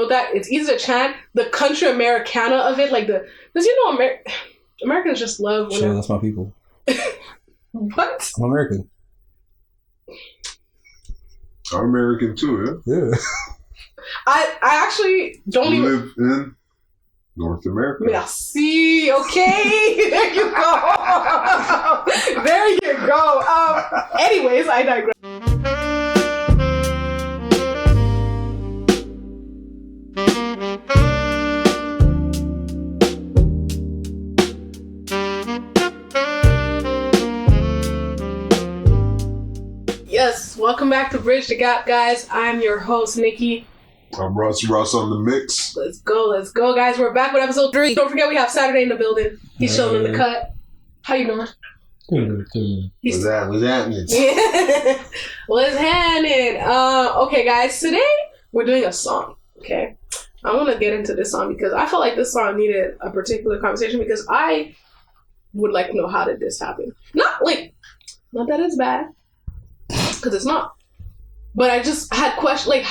wrote that. It's easy to chant. The country Americana of it, like because Americans just love. Sure, that's my people. What? I'm American. I'm American too, yeah? Yeah. I actually don't even live in North America. Merci. Okay. There you go. There you go. Anyways, I digress. Yes, welcome back to Bridge the Gap, guys. I'm your host, Nikki. I'm Russ on the mix. Let's go, guys. We're back with episode 3. Don't forget we have Saturday in the building. He's chilling in the cut. How you doing? Good. What's happening? Yeah. What's happening? Okay, guys. Today we're doing a song. Okay, I want to get into this song because I felt like this song needed a particular conversation because I would like to know, how did this happen? Not that it's bad, because it's not. But I just had questions like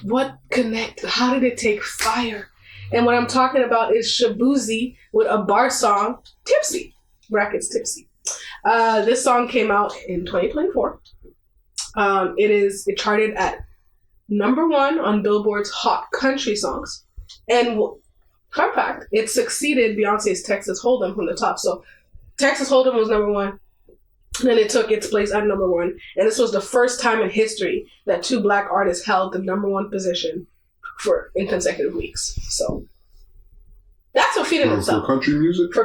what connected? How did it take fire? And what I'm talking about is Shaboozey with a bar song, Tipsy. Brackets Tipsy. This song came out in 2024. It charted at number 1 on Billboard's Hot Country Songs. And fun fact, it succeeded Beyonce's Texas Hold'em from the top. So Texas Hold'em was number 1. And then it took its place at number 1. And this was the first time in history that 2 black artists held the number 1 position in consecutive weeks. So that's a feat in itself. For country music? For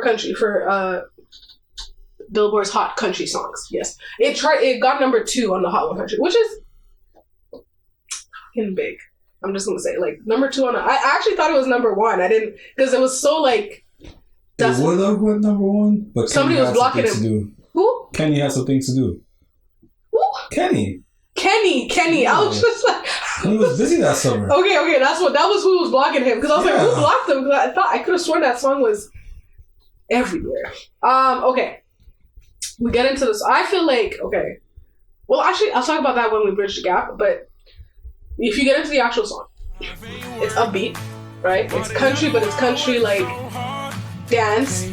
Billboard's Hot Country Songs. Yes. It got number 2 on the Hot 100, which is fucking big. I'm just going to say, number 2 on I actually thought it was number 1. I didn't, because it was so it would have went number 1, but somebody was blocking him. Who? Kenny has some things to do. Who? Kenny. I was just like... He was busy that summer. Okay, that was who was blocking him. Because I was like, who blocked him? Because I could have sworn that song was everywhere. Okay. We get into this. I feel like, okay. Well, actually, I'll talk about that when we bridge the gap. But if you get into the actual song, it's upbeat, right? It's country, but it's country dance,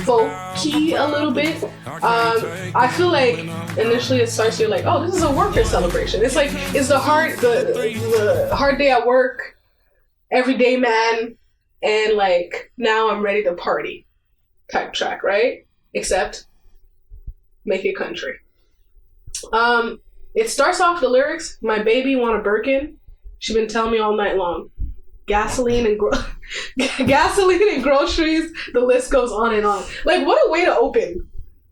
folky a little bit. I feel like initially it starts, you're like, oh, this is a worker celebration. It's it's the hard day at work, everyday man, and now I'm ready to party type track, right? Except make it country. It starts off the lyrics, my baby want a Birkin, she been telling me all night long. Gasoline and groceries, the list goes on and on. What a way to open.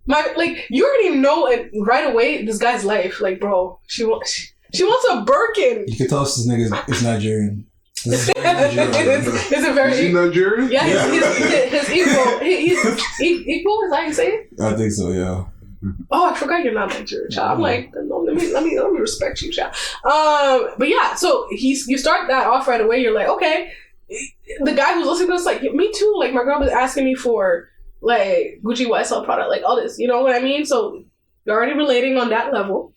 You already know it right away, this guy's life. Bro, she wants a Birkin. You can tell this nigga is Nigerian. Is it very... Is he Nigerian? Yeah, his equal. He's equal, is that how you say it? I think so, yeah. Oh, I forgot you're not Nigerian, child. I'm no, let me respect you, child. But yeah, so you start that off right away. You're like, okay, the guy who's listening to this, me too. My girl was asking me for Gucci YSL product, all this. You know what I mean? So you're already relating on that level.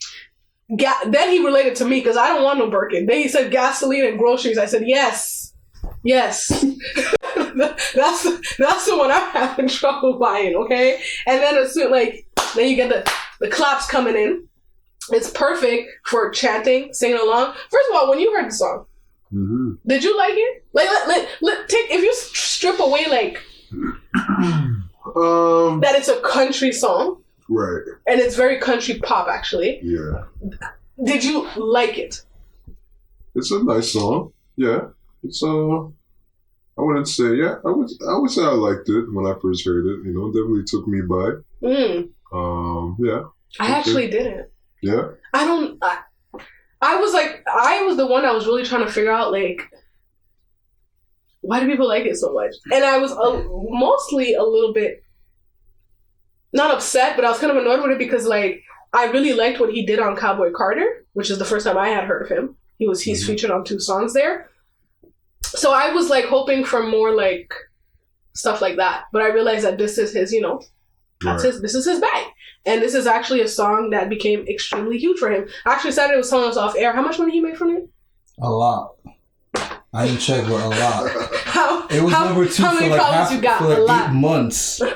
Then he related to me because I don't want no Birkin. Then he said gasoline and groceries. I said yes. That's the one I'm having trouble buying. Okay, and then as soon then you get the claps coming in. It's perfect for chanting, singing along. First of all, when you heard the song, did you like it? If you strip away that it's a country song, right? And it's very country pop, actually. Yeah. Did you like it? It's a nice song. Yeah. It's I wouldn't say I would say I liked it when I first heard it. It definitely took me by. Yeah. I actually didn't. Yeah. I was the one that was really trying to figure out why do people like it so much? And I was mostly a little bit not upset, but I was kind of annoyed with it because I really liked what he did on Cowboy Carter, which is the first time I had heard of him. He's featured on 2 songs there. So I was hoping for more stuff like that, but I realized that this is his, this is his bag. And this is actually a song that became extremely huge for him. Actually, Saturday was telling us off air how much money he made from it. A lot. I didn't check, but a lot. It was how, number 2 how for many like problems you got? for like A lot. 8 months. I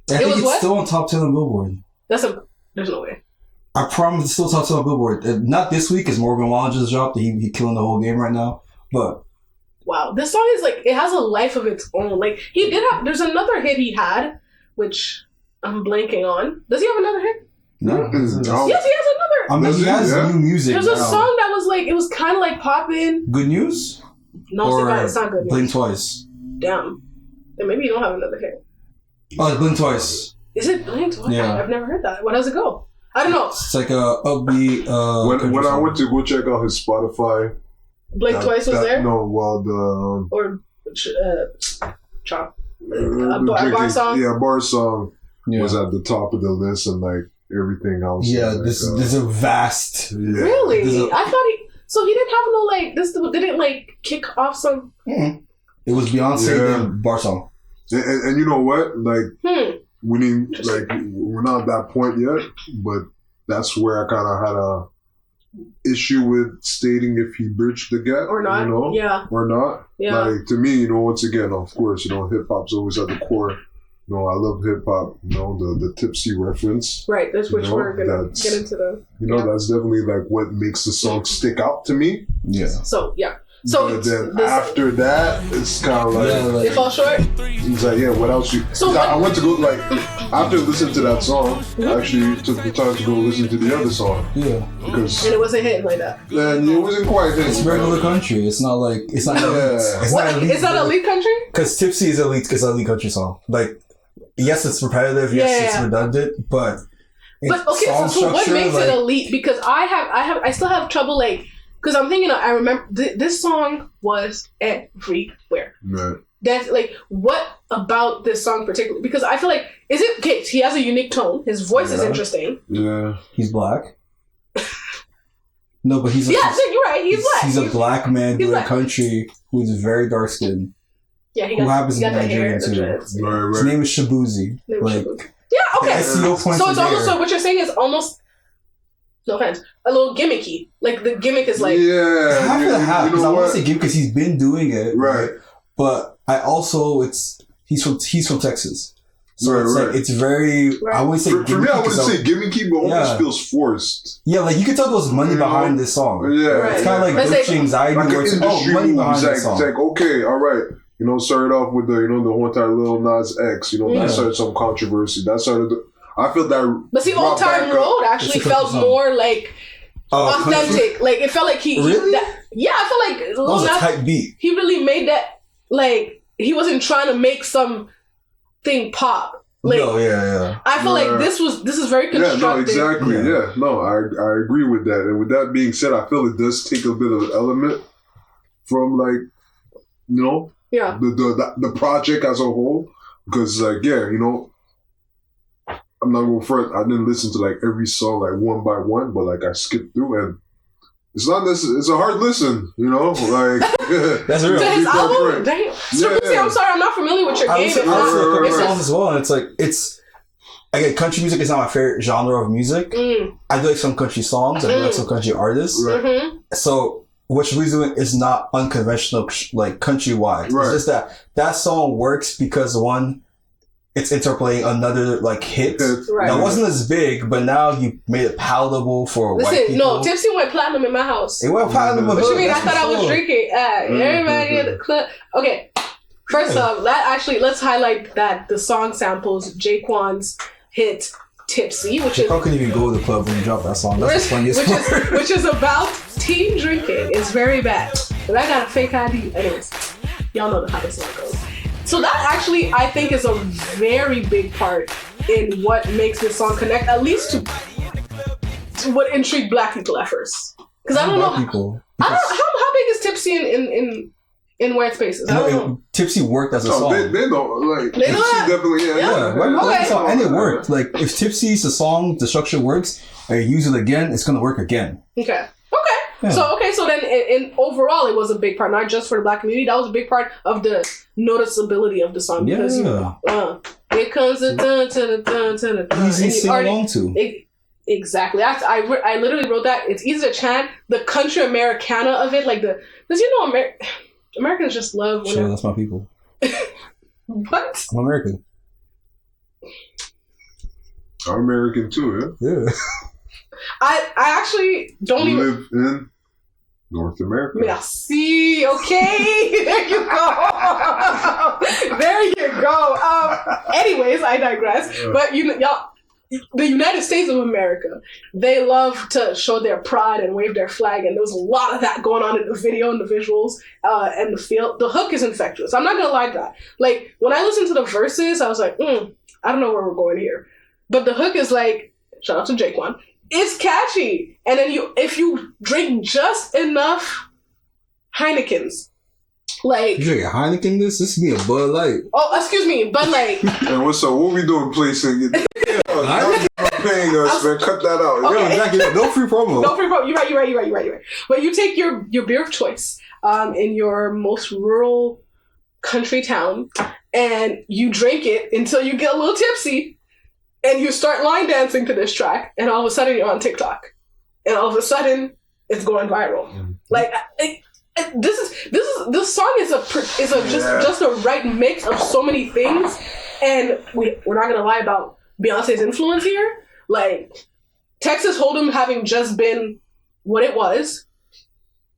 think was it's what? still on top 10 on Billboard. There's no way. I promise it's still top 10 on Billboard. Not this week, because Morgan Wallen just dropped. He killing the whole game right now. But wow, this song is like, it has a life of its own. Like, he did have, there's another hit he had, which I'm blanking on. Does he have another hit? no. Yes, he has another. I mean, he has new music. There's a song that was like, it was kind of like popping. Good News? No, it's not Good News. Blink Twice. Damn. Then maybe you don't have another hit. Oh, it's Blink Twice. Is it Blink Twice? Yeah. I've never heard that. What does it go? I don't know. It's like a upbeat. When I went to go check out his Spotify, Blink Twice was there? No, well, the Or Chop. A bar song? Yeah, bar song Yeah. was at the top of the list, and like everything else. Yeah, like, this is a vast. Yeah. Really? I thought so he didn't have no like, this didn't like kick off some. Mm-hmm. It was Beyonce and bar song. And you know what? Like, we need, like, we're not at that point yet, but that's where I kind of had a issue with stating if he bridged the gap Or not. you know, Yeah. or not. Yeah. Like, to me, you know, once again, of course, you know, hip hop's always at the core. You know, I love hip hop. You know, the Tipsy reference. Right, that's which You know, we're gonna that's- get into the. You know, Yeah. that's definitely like what makes the song stick out to me. Yeah. So yeah. So But then this, after that, it's kind of like, it fall short. he's like, yeah, what else you? So I went to go, like, after listening to that song, I actually took the time to go listen to the other song. Yeah. Because And it wasn't hitting like that. then it wasn't quite hitting. It's regular country. It's not like it's not. Yeah. It's What? not elite. Is that elite country? Because Tipsy is elite. It's an elite country song. Like, yes, it's repetitive. Yes, Yeah. it's redundant. But Okay, so what makes it elite? Because I still have trouble like. Because I'm thinking, I remember this song was everywhere. Right. That's like, what about this song particularly? Because I feel like, is it okay? He has a unique tone. His voice is interesting. Yeah. He's black. No, but he's You're right. He's black. He's a black man doing black. country who's very dark skinned. Yeah, he Who got, happens he to got be the hair, Nigerian the too. dreads. Right, His right. name is Shaboozey. Name was Like, Shaboozey. Yeah, okay. the SEO points So are it's almost, there. so what you're saying is almost, no offense, a little gimmicky. Like the gimmick is like, yeah. half and half. You Because know I want what? to say give because he's been doing it, Right. But I also he's from Texas, so Right, it's right. like it's very. Right. I wouldn't say For me, I gimmicky wouldn't 'cause say gimmicky, but almost Yeah. feels forced. yeah, like you can tell there's money You know? behind this song. Yeah. Right. It's kind of like Let's Gucci say- Anxiety, Like where an it's industry money move. behind It's this like, song. okay, all right. You know, started off with the, you know, the whole entire Lil Nas X. You know, Yeah. that started some controversy. That started. I feel that. but see, Old brought back Time up- Road actually It's a felt country song. more like Country? authentic. Like it felt like he Really? yeah, I feel like That was Lil a Nas, tight beat. he really made that, like, he wasn't trying to make some thing pop. Like, No, yeah. I feel Yeah. like this is very Yeah, no, constructive. exactly. Yeah. Yeah, no, I agree with that. And with that being said, I feel it does take a bit of an element from, like, you know, Yeah. the project as a whole, because, like, yeah, you know, I'm not going front. I didn't listen to like every song like one by one, but like I skipped through, and it's not necessarily. It's a hard listen, you know. Like That's real. To his Be quite album, frank. damn. Shaboozey, Yeah. I'm sorry, I'm not familiar with your I game. listen It's to not- a couple it's songs just- as well, and it's again, country music is not my favorite genre of music. I do like some country songs. I do like some country artists. Right. Mhm. So what she's doing is not unconventional, like country wise. Right. It's just that song works because one, it's interplaying another like hit Right. that wasn't as big, but now you made it palatable for white Listen, people. no, Tipsy went platinum in my house. It went platinum. What you mean? I thought I was drinking. Everybody in the club. Okay, first off, let's highlight that the song samples Jaquan's hit "Tipsy," which is How can you even go to the club when you drop that song? That's the funniest part. which is about teen drinking. It's very bad. But I got a fake ID. Anyways, y'all know how this song goes. So that actually, I think, is a very big part in what makes this song connect, at least to what intrigued Black people at first. Because I don't know. People. I don't know how big is Tipsy in white spaces? I don't know. Tipsy worked as a No, song. they know, like, They know Tipsy that? definitely, Yeah, right? Okay. Like the song, and it worked. Like if Tipsy's the song, the structure works, and you use it again, it's gonna work again. Okay. Yeah. So then in overall it was a big part, not just for the Black community. That was a big part of the noticeability of the song because Yeah. here comes the dun to the dun to the dun. Easy to sing along to. Exactly. I literally wrote that. It's easy to chant. The country Americana of it, like because Americans just love. Sure, that's my people. What? I'm American. I'm American too, yeah. I actually don't you even live in North America. Merci. Okay, there you go. There you go. Anyways, I digress. But y'all, the United States of America, they love to show their pride and wave their flag, and there was a lot of that going on in the video and the visuals and the feel. The hook is infectious. I'm not gonna lie to that. Like when I listened to the verses, I was like, I don't know where we're going here. But the hook is like, shout out to Jaquan. It's catchy, and then if you drink just enough Heinekens, like you drinking Heineken. This is me a Bud Light. Oh, excuse me, Bud Light. And what's up? What we doing placing? Y'all paying us, man. Cut that out. Okay. Yo, exactly. No free promo. No free promo. You're right. But you take your beer of choice in your most rural country town, and you drink it until you get a little tipsy. And you start line dancing to this track, and all of a sudden you're on TikTok, and all of a sudden it's going viral. Mm-hmm. Like this song is just a right mix of so many things, and we're not gonna lie about Beyonce's influence here. Like Texas Hold'em having just been what it was,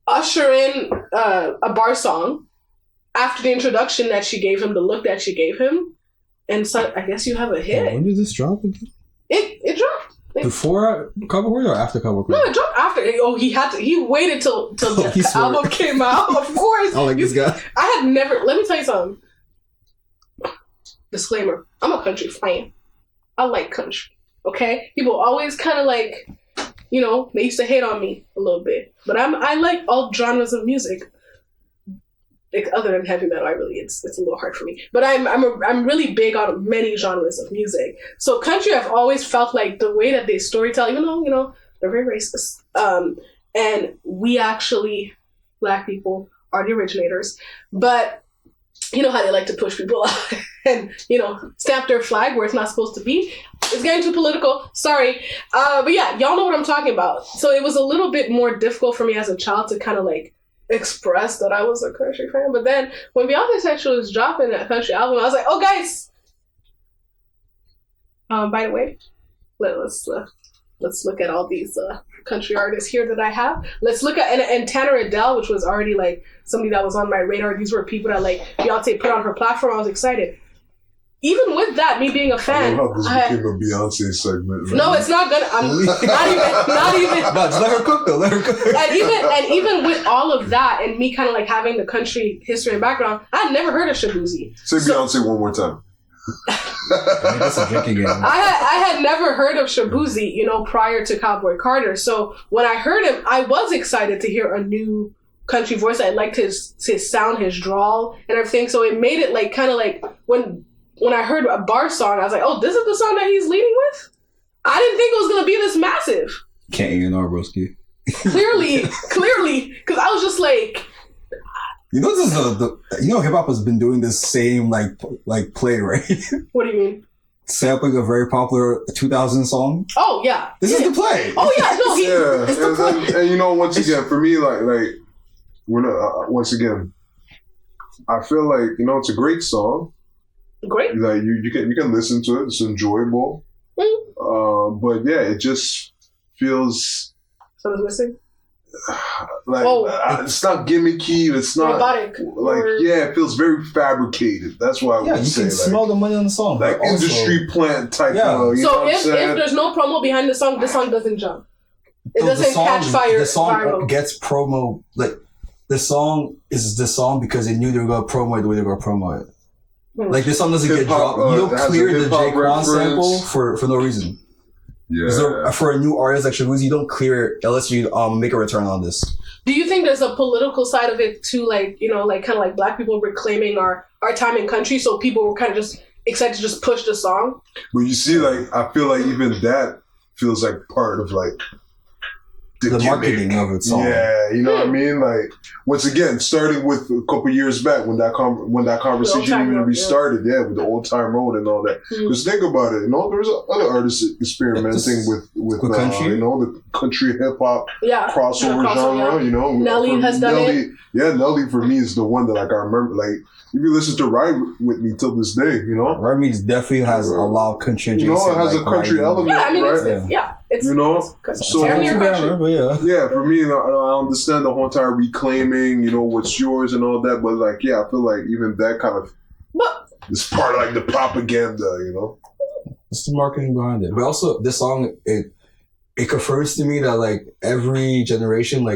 usher in a bar song after the introduction that she gave him, the look that she gave him. And so I guess you have a hit. When did this drop again? It dropped. Before Cover Queen or after Cover Queen? No, it dropped after. Oh, he waited till the album came out. Of course. I like this guy. I had never. Let me tell you something. Disclaimer: I'm a country fan. I like country. Okay, people always kind of like, they used to hate on me a little bit, but I like all genres of music. Like, other than heavy metal, it's a little hard for me. But I'm really big on many genres of music. So country, I've always felt like the way that they storytell, even though they're very racist, and we actually, Black people, are the originators. But you know how they like to push people out and stamp their flag where it's not supposed to be. It's getting too political. Sorry, but yeah, y'all know what I'm talking about. So it was a little bit more difficult for me as a child to kind of like express that I was a country fan. But then when Beyonce actually was dropping that country album, I was like, oh guys, by the way, let's look at all these country artists here that I have. Let's look at and Tanner Adele, which was already like somebody that was on my radar. These were people that like Beyonce put on her platform. I was excited. Even with that, me being a fan, I love how this became a Beyonce segment. Right? No, it's not gonna. I'm not even. No, just let her cook though. Let her cook. And even with all of that, and me kind of like having the country history and background, I had never heard of Shaboozey. Say Beyonce one more time. That's a drinking game. I had never heard of Shaboozey, prior to Cowboy Carter. So when I heard him, I was excited to hear a new country voice. I liked his sound, his drawl, and everything. So it made it like kind of like when I heard a bar song, I was like, oh, this is the song that he's leading with? I didn't think it was going to be this massive. Can't ignore broski. Clearly, because I was just like... this is hip hop has been doing this same like play, right? What do you mean? Sampling a very popular 2000 song. Oh, yeah. This is the play. Oh, yeah. No, it's the play. And once again, for me, like once again, I feel like, it's a great song. Great. Like you can listen to it. It's enjoyable. Mm-hmm. But yeah, it just feels something's missing. Like it's not gimmicky. It's not robotic. It feels very fabricated. That's why I would say. You can smell the money on the song. Like industry plant type. Yeah. So if there's no promo behind the song doesn't jump. It doesn't catch fire. The song viral. Gets promo. Like the song is the song because they knew they were going to promo it the way they were going to promo it. Like this song doesn't get dropped. You don't clear the Jaquan sample for no reason. Yeah. For a new artist like Shaboozey, you don't clear it unless you make a return on this. Do you think there's a political side of it too? Like kind of like Black people reclaiming our time in country, so people were kind of just excited to just push the song. But you see, like I feel like even that feels like part of like the marketing of it. Yeah, you know what I mean? Like, once again, starting with a couple years back when that conversation even restarted, with the Old Time Road and all that. Because think about it, there's other artists experimenting with country, the country hip hop crossover genre. Nelly has done it. Yeah, Nelly for me is the one that I remember. Like, if you listen to Ride With Me till this day, Ride Me definitely has a lot of country. It has a country element, right? It's so for me, I understand the whole entire reclaiming, what's yours and all that, but I feel like even that kind of is part of the propaganda, It's the marketing behind it, but also this song it confirms to me that every generation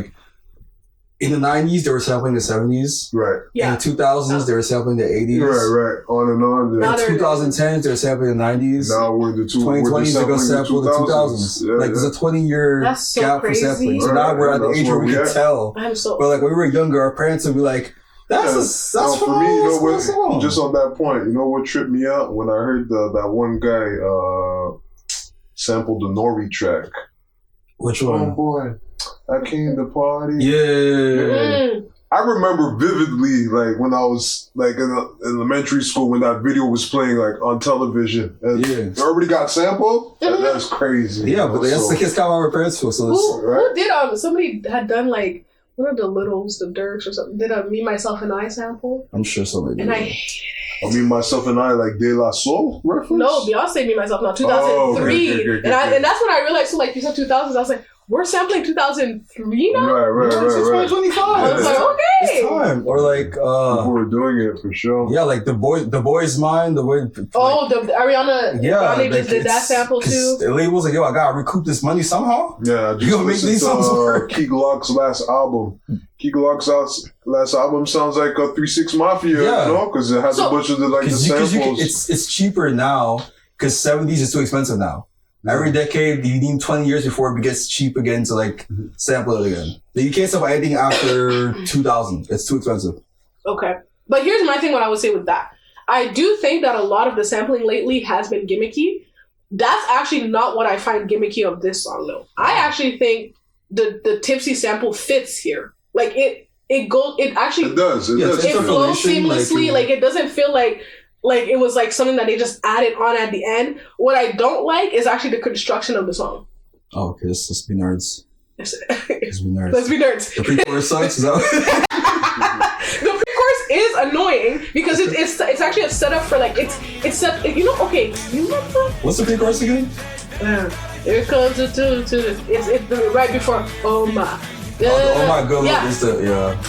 in the 90s, they were sampling the 70s. Right. Yeah. In the 2000s, they were sampling the 80s. Right. On and on. In the 2010s, they were sampling the 90s. Now we're in the 2020s, they're going to sample the 2000s. There's a 20-year gap for sampling. So now we're at the age where we can tell. But when we were younger, our parents would be like, that's for me, just on that point, what tripped me out when I heard that one guy sampled the Nori track. Which one? Oh, boy. I came to party. Yeah. I remember vividly, when I was in elementary school when that video was playing on television. And it already got sampled. That's crazy. Yeah, but that's kind of our parents feel. So who did somebody had done what are the Littles, the Dirks or something? Did a Me, Myself, and I sample? I'm sure somebody did. And I hated it. Me, Myself, and I, De La Soul reference? No, Beyonce, Me, Myself, no, 2003. And that's when I realized, you said 2000s, I was like, we're sampling 2003 now? Right. It's 2025. I was like, okay. It's time. Or people were doing it for sure. Yeah, the boy's mind, the way. The Ariana. Yeah, Grande just did that sample too. The label's I gotta recoup this money somehow. Yeah, you gonna make these songs work. Key Glock's last album. Key Glock's last album sounds like a 3 6 Mafia, because it has a bunch of the samples. It's cheaper now because 70s is too expensive now. Every decade, you need 20 years before it gets cheap again to sample it again. You can't sample anything after 2000. It's too expensive. Okay. But here's my thing, what I would say with that. I do think that a lot of the sampling lately has been gimmicky. That's actually not what I find gimmicky of this song, though. I actually think the Tipsy sample fits here. It does. It flows seamlessly. It doesn't feel like it was something that they just added on at the end. What I don't like is actually the construction of the song. Oh, okay. Let's be nerds. Let's be nerds. The pre-chorus sucks? Is that The pre-chorus is annoying because it's actually a setup for it's set. You remember? What's the pre-chorus again? Here comes the two. It's right before. Oh my. Oh my god! Yeah.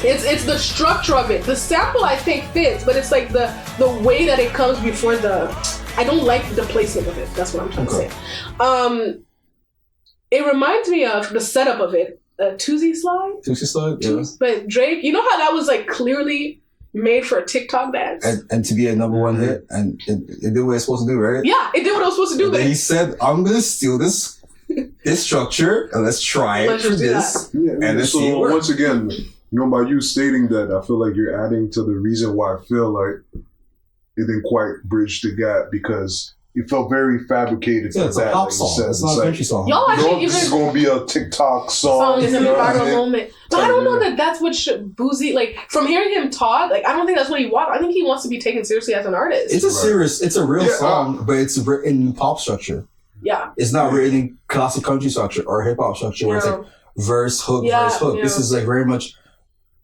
It's the structure of it. The sample I think fits, but it's the way that it comes before the. I don't like the placement of it. That's what I'm trying to say. It reminds me of the setup of it. Tootsie Slide. Yeah. But Drake, you know how that was clearly made for a TikTok dance, and to be a number one hit, and it did what it's supposed to do, right? Yeah, it did what it was supposed to do. And then he said, "I'm gonna steal this structure and let's try it for this." And let's see. Once again, by you stating that, I feel like you're adding to the reason why I feel like it didn't quite bridge the gap because it felt very fabricated. Yeah, it's a pop song. It's not a country song. Y'all actually this is going to be a TikTok song. It's a viral moment. But I don't know that that's what Shaboozey, from hearing him talk, I don't think that's what he wants. I think he wants to be taken seriously as an artist. It's a real song, but it's written in pop structure. Yeah. It's not written in classic country structure or hip hop structure where it's verse, hook, verse, hook. Yeah. This is very much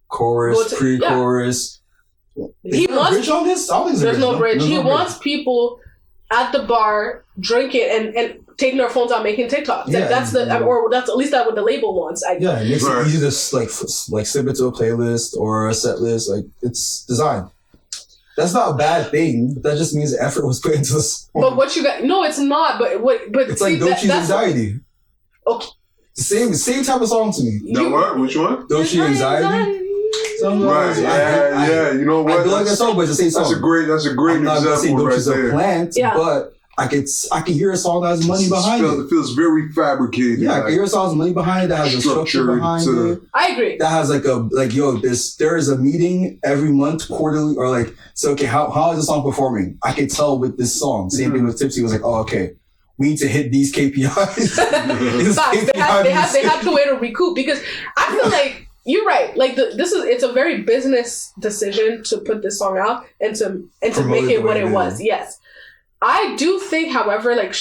chorus, pre-chorus. He wants bridge on this? I don't think there's no bridge. He wants people at the bar drinking and taking their phones out making TikToks. That's at least that what the label wants. It makes it easy to slip it to a playlist or a set list. It's designed. That's not a bad thing. That just means effort was put into this. But what you got? No, it's not. But it's like Dochi's Anxiety. Okay. Same type of song to me. What? Which one? Dochi Anxiety. Right. Yeah. You know what? I do like that song, but it's the same song. That's a great example. I'm not gonna say Dochi's a plant, but I can hear a song that has money behind it. It feels very fabricated. Yeah, I can hear a song with money behind it that has a structure behind it. I agree. That has there is a meeting every month, quarterly, or how is the song performing? I can tell with this song. Same thing with Tipsy was oh, okay. we need to hit these KPIs. They have to way to recoup, because I feel like you're right. Like it's a very business decision to put this song out and to make it what it was. Yes, I do think, however, like.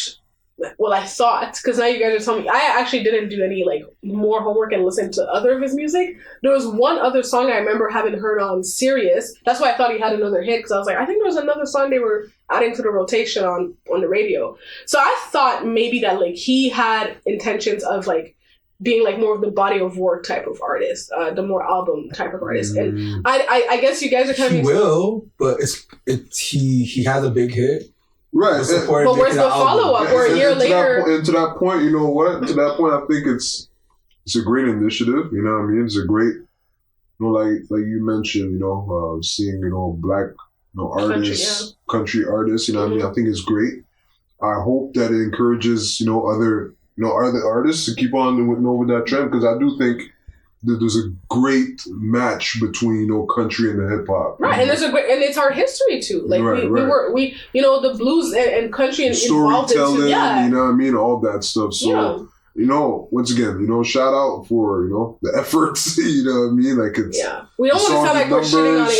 I thought, because now you guys are telling me, I actually didn't do any like more homework and listen to other of his music. There was one other song I remember having heard on Sirius. That's why I thought he had another hit, because I was like, I think there was another song they were adding to the rotation on the radio. So I thought maybe that like he had intentions of like being like more of the body of work type of artist, the more album type of artist. And I guess you guys are kind of... He will, but he has a big hit. Right. But where's the follow-up? Or a year later... And to that point, you know what? To that point, I think it's a great initiative. You know what I mean? It's a great, you know, like you mentioned, you know, seeing, you know, black, you know, artists, country artists, you know what I mean? I think it's great. I hope that it encourages, you know, other artists to keep on with that trend, because I do think that there's a great match between, you know, country and the hip hop. Right, and there's and it's our history too. Like we you know, the blues and country and involved into, you know what I mean, all that stuff. So you know, once again, you know, shout out for, you know, the efforts. You know what I mean? Like it's we don't want to sound like we're shitting on it.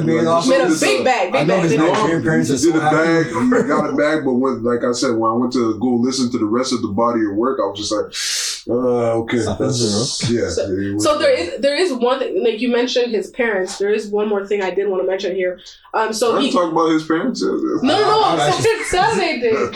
He made a big bag. I know his Nigerian parents did a bag. He got a bag, but when, like I said, when I went to go listen to the rest of the body of work, I was just like, okay, that's So there is one thing, like you mentioned his parents. There is one more thing I did want to mention here. So he talk about his parents. No. Saturday did.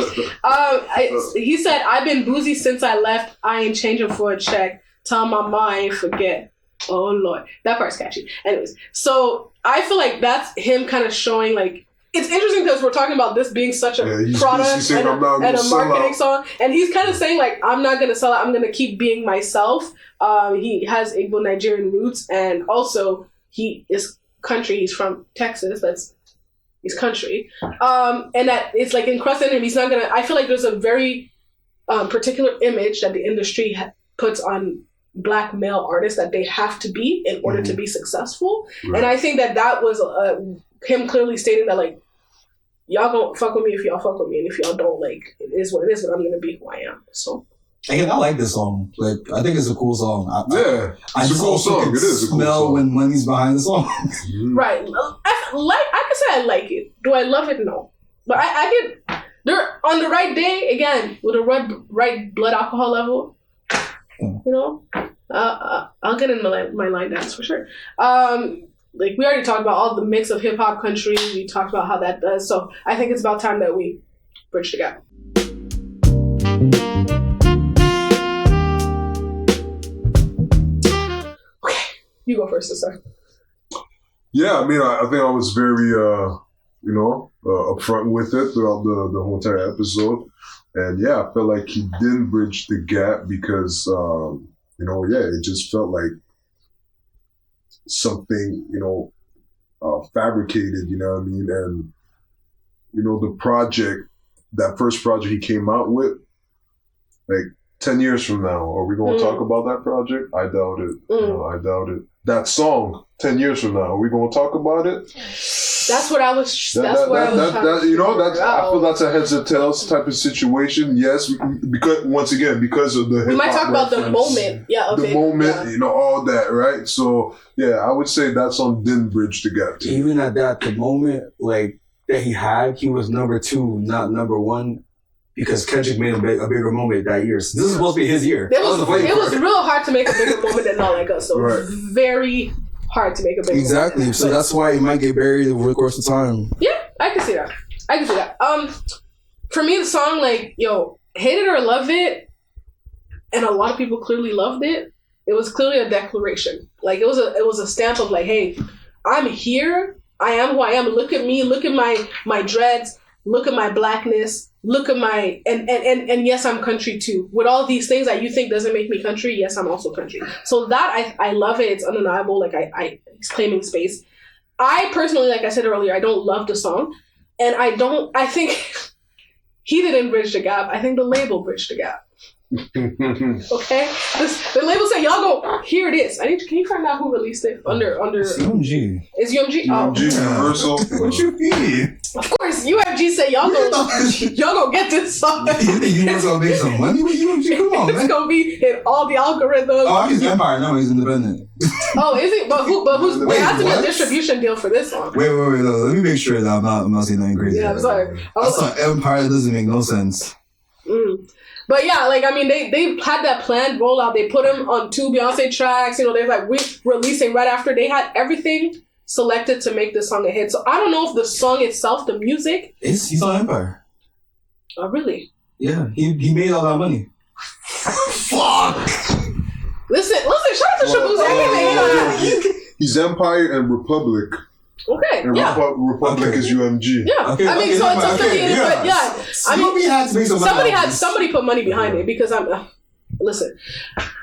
He said, "I've been boozy since I left. I ain't changing for a check. Tell my mom I ain't forget." Oh Lord, that part's catchy. Anyways, so I feel like that's him kind of showing like. It's interesting because we're talking about this being such a product and a marketing song. And he's kind of saying, like, I'm not going to sell out. I'm going to keep being myself. He has Igbo Nigerian roots. And also, he is country. He's from Texas. He's country. And that it's, like, encrusted in him. He's not going to... I feel like there's a very particular image that the industry puts on Black male artists that they have to be in order to be successful. Right. And I think that was him clearly stating that, like, y'all gonna fuck with me if y'all fuck with me, and if y'all don't, like, it is what it is, but I'm gonna be who I am. So, again, I like this song. Like, I think it's a cool song. It's a cool song. It is a cool song. When money's behind the song. Right. I can say I like it. Do I love it? No. But I get there on the right day, again, with a right blood alcohol level. You know, I'll get in my line dance for sure. Like, we already talked about all the mix of hip-hop, country. We talked about how that does. So I think it's about time that we bridge the gap. Okay. You go first, sister. Yeah, I mean, I think I was very, upfront with it throughout the whole entire episode. And, yeah, I felt like he didn't bridge the gap because, it just felt like something, fabricated, you know what I mean? And, that first project he came out with, like 10 years from now, are we going to talk about that project? I doubt it. I doubt it. That song, 10 years from now, are we going to talk about it? That's what I was. I feel that's a heads or tails type of situation. Yes, because once again, because of the we might talk about the moment. Yeah, okay. The moment, all that, right? So yeah, I would say that song didn't bridge the gap. Even at that, the moment like that he was number 2, not number 1. Because Kendrick made a bigger moment that year. So this is supposed to be his year. It was real hard to make a bigger moment than Not Like Us. So right. Very hard to make a bigger moment. Exactly. So that's why it might get buried over the course of time. Yeah, I can see that. For me, the song, like, hate it or love it, and a lot of people clearly loved it. It was clearly a declaration. Like, it was a stamp of like, hey, I'm here. I am who I am. Look at me. Look at my dreads. Look at my blackness. Look at my and yes, I'm country too. With all these things that you think doesn't make me country, yes, I'm also country. So that I love it. It's undeniable. Like it's claiming space. I personally, like I said earlier, I don't love the song, and I think he didn't bridge the gap. I think the label bridged the gap. Okay, the label said, "Y'all go. Here it is." Can you find out who released it under? It's UMG. Is UMG? UMG Universal. What you mean? Of course, UFG said y'all gonna get this song. You was gonna make some money with UFG? Come on, man. It's gonna be in all the algorithms. Oh, he's Empire. No, he's independent. Oh, is he? But who's? Wait, it has to be a what? distribution deal for this song. Wait. No, let me make sure that I'm not saying nothing crazy. Yeah, I'm sorry. That's not Empire. That doesn't make no sense. But yeah, like, I mean, they had that planned rollout. They put him on 2 Beyonce tracks. You know, they're like releasing right after. They had everything selected to make this song a hit. So I don't know if the song itself, the music, He's on Empire. Oh, really? Yeah, he made all that money. Fuck. Listen, shout out to Shaboozey. I can't even hate on that. He's Empire and Republic. Okay, And yeah. Republic is UMG. Yeah, Okay, I mean, okay, so okay, it's affiliated, okay, but yeah, I mean, had to make some money. somebody put money behind it because listen.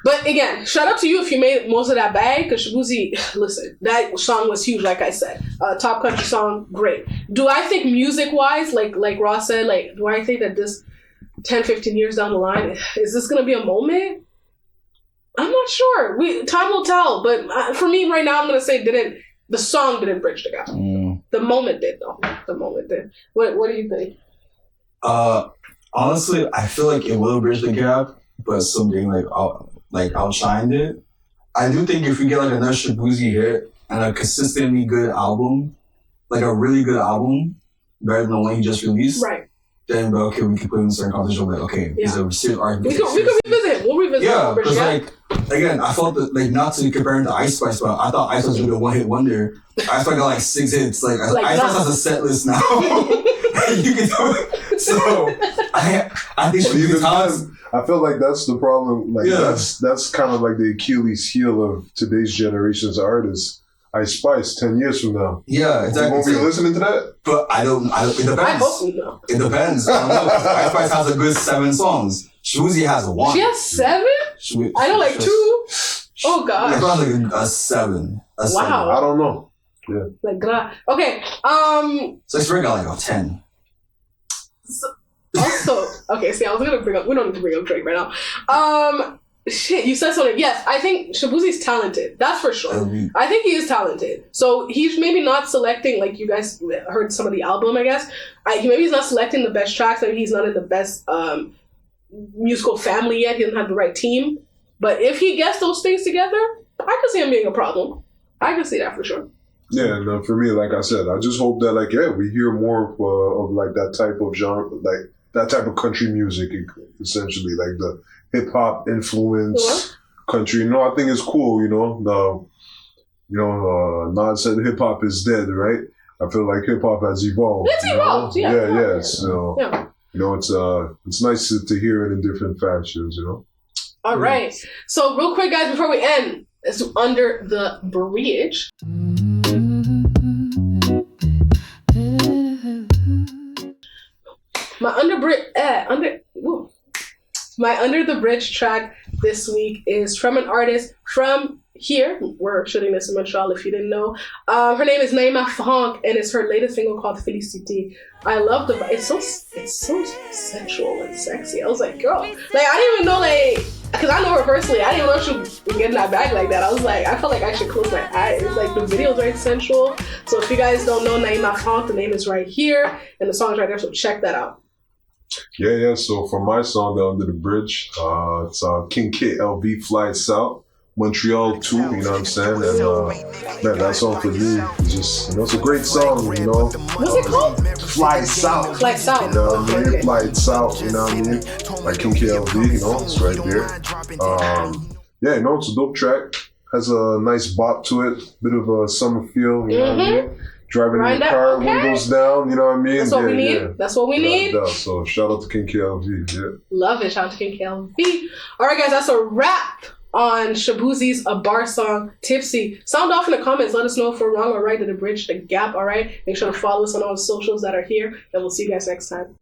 But again, shout out to you if you made most of that bag because Shaboozey, listen, that song was huge. Like I said, top country song, great. Do I think music wise, like Ross said, like do I think that this 10, 15 years down the line, is this gonna be a moment? I'm not sure. Time will tell. But for me right now, I'm gonna say the song didn't bridge the gap. The moment did, though. The moment did. What do you think? Honestly, I feel like it will bridge the gap, but something outshined it. I do think if we get like another Shaboozey hit and a consistently good album, like a really good album, better than the one he just released, Right. then okay, we can put him in a certain competition. Like, okay, he's a serious artist. We can revisit him. We'll revisit him. Yeah, because like again, I felt that like not to compare him to Ice Spice, but I thought Ice Spice would be a one-hit wonder. Ice Spice got like 6 hits. Like Ice Spice has a set list now. You can do it. So I think I feel like that's the problem. Like that's kind of like the Achilles heel of today's generation's artists. Ice Spice 10 years from now. Yeah, exactly. Won't be listening to that? But I don't. It depends. I hope we know. It depends. I don't know. Ice Spice has a good 7 songs. Shaboozey has 1. She has 7? I know like 2. Oh gosh. It's probably like a 7. Wow. 7. I don't know. Yeah. Like okay. So it's got like a 10. Also, okay. See, I was gonna bring up. We don't need to bring up Drake right now. Shit, you said something. Yes, I think Shaboozey's talented. That's for sure. I think he is talented. So he's maybe not selecting, like you guys heard some of the album, I guess. Maybe he's not selecting the best tracks. Maybe he's not in the best musical family yet. He doesn't have the right team. But if he gets those things together, I could see him being a problem. I can see that for sure. Yeah, and for me, like I said, I just hope that, like, we hear more of like that type of genre, like that type of country music, essentially, like the hip hop influence country. I think it's cool. Not said hip hop is dead, right? I feel like hip hop has evolved. It's evolved, yeah. So it's nice to hear it in different fashions. All right. So real quick, guys, before we end, it's Under the Bridge. My Under the Bridge track this week is from an artist from here. We're shooting this in Montreal, if you didn't know. Her name is Naima Franck, and it's her latest single called Félicité. I love the vibe. It's so sensual and sexy. I was like, girl, like I didn't even know, like, because I know her personally. I didn't know she was getting that bag like that. I was like, I felt like I should close my eyes. Like the video is very sensual. So if you guys don't know Naima Franck, the name is right here, and the song's right there. So check that out. Yeah. So for my song, the Under the Bridge, it's King KLV Fly South, Montreal too. You know what I'm saying? And man, that song for me is just, it's a great song. What's it called? Fly South. Fly South. You know what I mean? Okay. Fly South. You know what I mean? Like King KLV. It's right there. It's a dope track. Has a nice bop to it. Bit of a summer feel. You know what I mean? Driving in the car, windows down, you know what I mean? That's what we need. That's what we need. So shout out to King KLV. Yeah. Love it. Shout out to King KLV. All right, guys, that's a wrap on Shaboozey's A Bar song, Tipsy. Sound off in the comments. Let us know if we're wrong or right. Did it bridge the gap? All right. Make sure to follow us on all the socials that are here, and we'll see you guys next time.